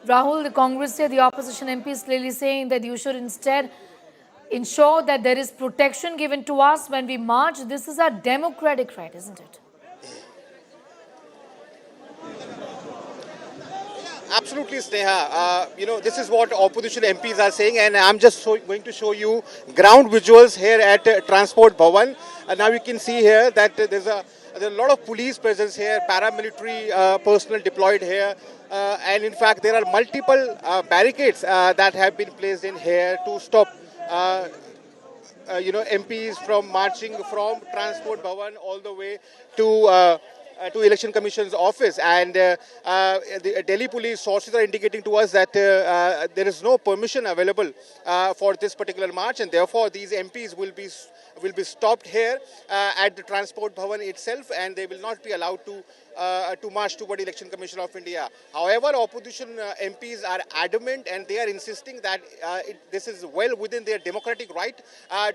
Rahul, the Congress, the opposition MP is clearly saying that you should instead ensure that there is protection given to us when we march. This is our democratic right, isn't it? Absolutely, Sneha. This is what opposition MPs are saying, and I'm just going to show you ground visuals here at Transport Bhavan. Now you can see here that there's a lot of police presence here, paramilitary personnel deployed here, and in fact there are multiple barricades that have been placed in here to stop. MPs from marching from Transport Bhavan all the way to Election Commission's office. And the Delhi police sources are indicating to us that there is no permission available for this particular march, and therefore these MPs will be stopped here at the Transport Bhavan itself, and they will not be allowed to march toward Election Commission of India. However, opposition MPs are adamant, and they are insisting that this is well within their democratic right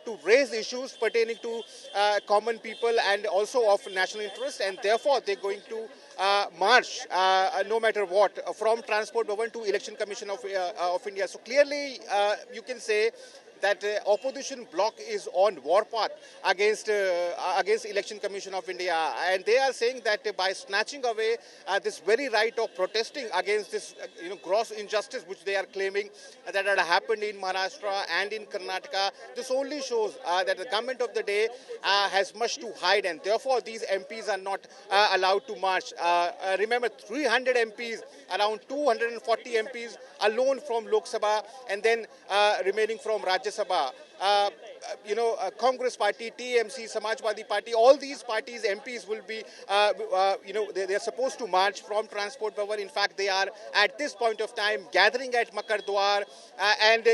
to raise issues pertaining to common people and also of national interest, and therefore they're going to march no matter what from Transport Bhavan to Election Commission of India. So clearly you can say that opposition bloc is on warpath against Election Commission of India, and they are saying that by snatching away this very right of protesting against this gross injustice which they are claiming that had happened in Maharashtra and in Karnataka, this only shows that the government of the day has much to hide, and therefore these MPs are not allowed to march. Remember, 300 MPs, around 240 MPs alone from Lok Sabha, and then remaining from Rajya Sabha. Congress Party, TMC, Samajwadi Party, all these parties, MPs will be, they are supposed to march from Transport Bhavan. In fact, they are at this point of time gathering at Makar Dwar, and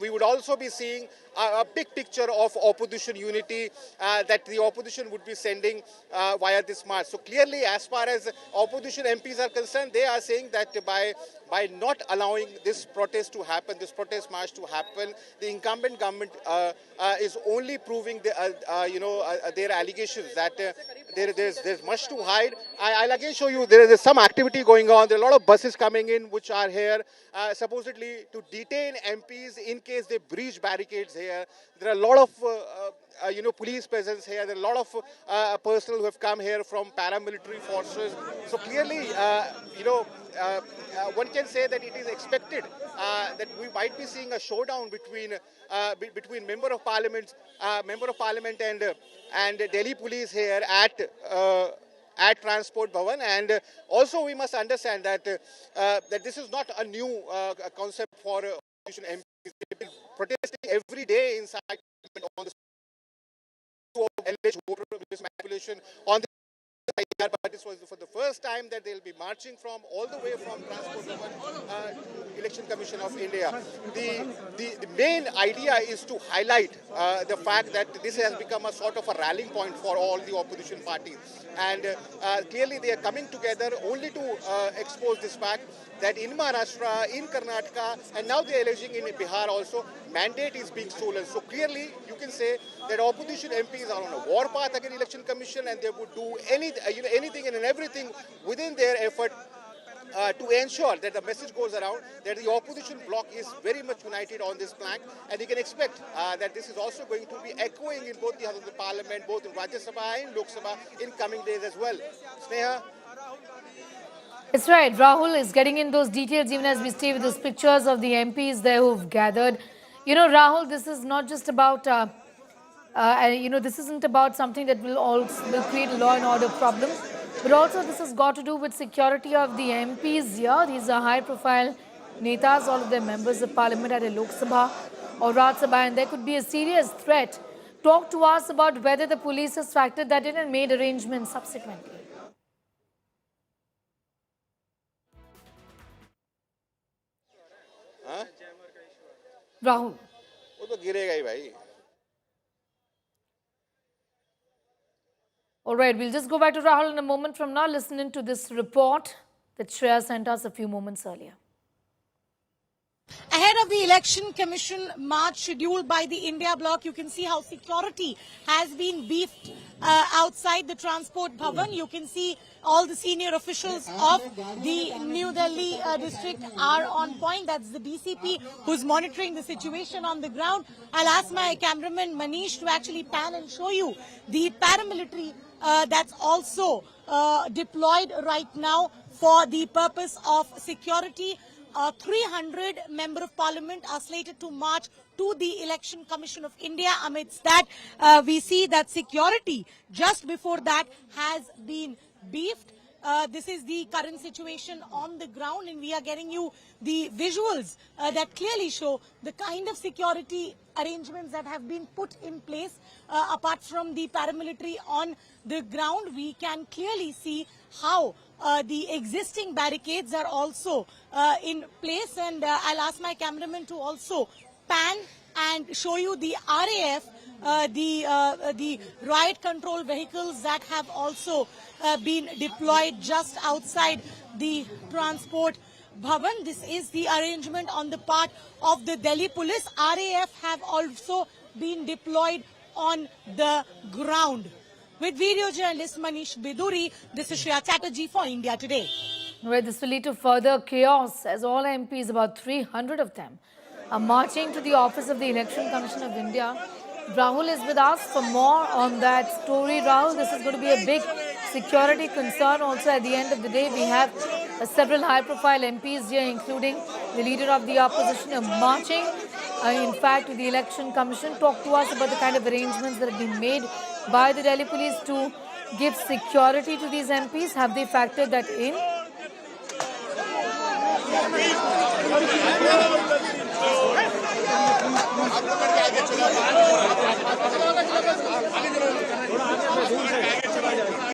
we would also be seeing a big picture of opposition unity that the opposition would be sending via this march. So clearly, as far as opposition MPs are concerned, they are saying that by not allowing this protest to happen, this protest march to happen, the incumbent government is only proving their allegations that there's much to hide. I'll again show you there is some activity going on. There are a lot of buses coming in which are here supposedly to detain MPs in case they breach barricades here. There are a lot of police presence here. There are a lot of personnel who have come here from paramilitary forces. So clearly, one can say that it is expected that we might be seeing a showdown between member of parliament and Delhi police here at Transport Bhavan. And also we must understand that that this is not a new concept for opposition MPs. They've been protesting every day inside on the alleged voter manipulation on the IR, but this was for the first time that they'll be marching from all the way from Transport to Election Commission of India. The main idea is to highlight the fact that this has become a sort of a rallying point for all the opposition parties, and clearly they are coming together only to expose this fact that in Maharashtra, in Karnataka, and now they are alleging in Bihar also, mandate is being stolen. So clearly you can say that opposition MPs are on a warpath against Election Commission, and they would do anything and everything within their effort to ensure that the message goes around that the opposition bloc is very much united on this plank, and you can expect that this is also going to be echoing in both the Houses of Parliament, both in Rajya Sabha and Lok Sabha in coming days as well. Sneha? It's right. Rahul is getting in those details even as we stay with those pictures of the MPs there who've gathered. Rahul, this is not just about, this isn't about something that will create a law and order problem, but also this has got to do with security of the MPs here. These are high-profile netas, all of them members of parliament at a Lok Sabha or Rajya Sabha, and there could be a serious threat. Talk to us about whether the police has factored that in and made arrangements subsequently. Rahul. वो तो गिरेगा ही भाई. All right, we'll just go back to Rahul in a moment from now, listening to this report that Shreya sent us a few moments earlier. Ahead of the Election Commission march scheduled by the India Bloc, you can see how security has been beefed outside the Transport Bhavan. You can see all the senior officials of the New Delhi district are on point. That's the DCP who's monitoring the situation on the ground. I'll ask my cameraman Manish to actually pan and show you the paramilitary that's also deployed right now for the purpose of security. 300 Member of Parliament are slated to march to the Election Commission of India. Amidst that, we see that security just before that has been beefed. This is the current situation on the ground, and we are getting you the visuals that clearly show the kind of security arrangements that have been put in place. Apart from the paramilitary on the ground, we can clearly see how the existing barricades are also in place, and I'll ask my cameraman to also pan and show you the RAF, the riot control vehicles that have also been deployed just outside the Transport Bhavan. This is the arrangement on the part of the Delhi police. RAF have also been deployed on the ground. With video journalist Manish Biduri, this is Shreya Chatterjee for India Today. Where this will lead to further chaos as all MPs, about 300 of them, are marching to the office of the Election Commission of India. Rahul is with us for more on that story. Rahul, this is going to be a big security concern. Also, at the end of the day, we have several high-profile MPs here, including the leader of the opposition, marching, in fact, to the Election Commission. Talk to us about the kind of arrangements that have been made by the Delhi police to give security to these MPs. Have they factored that in?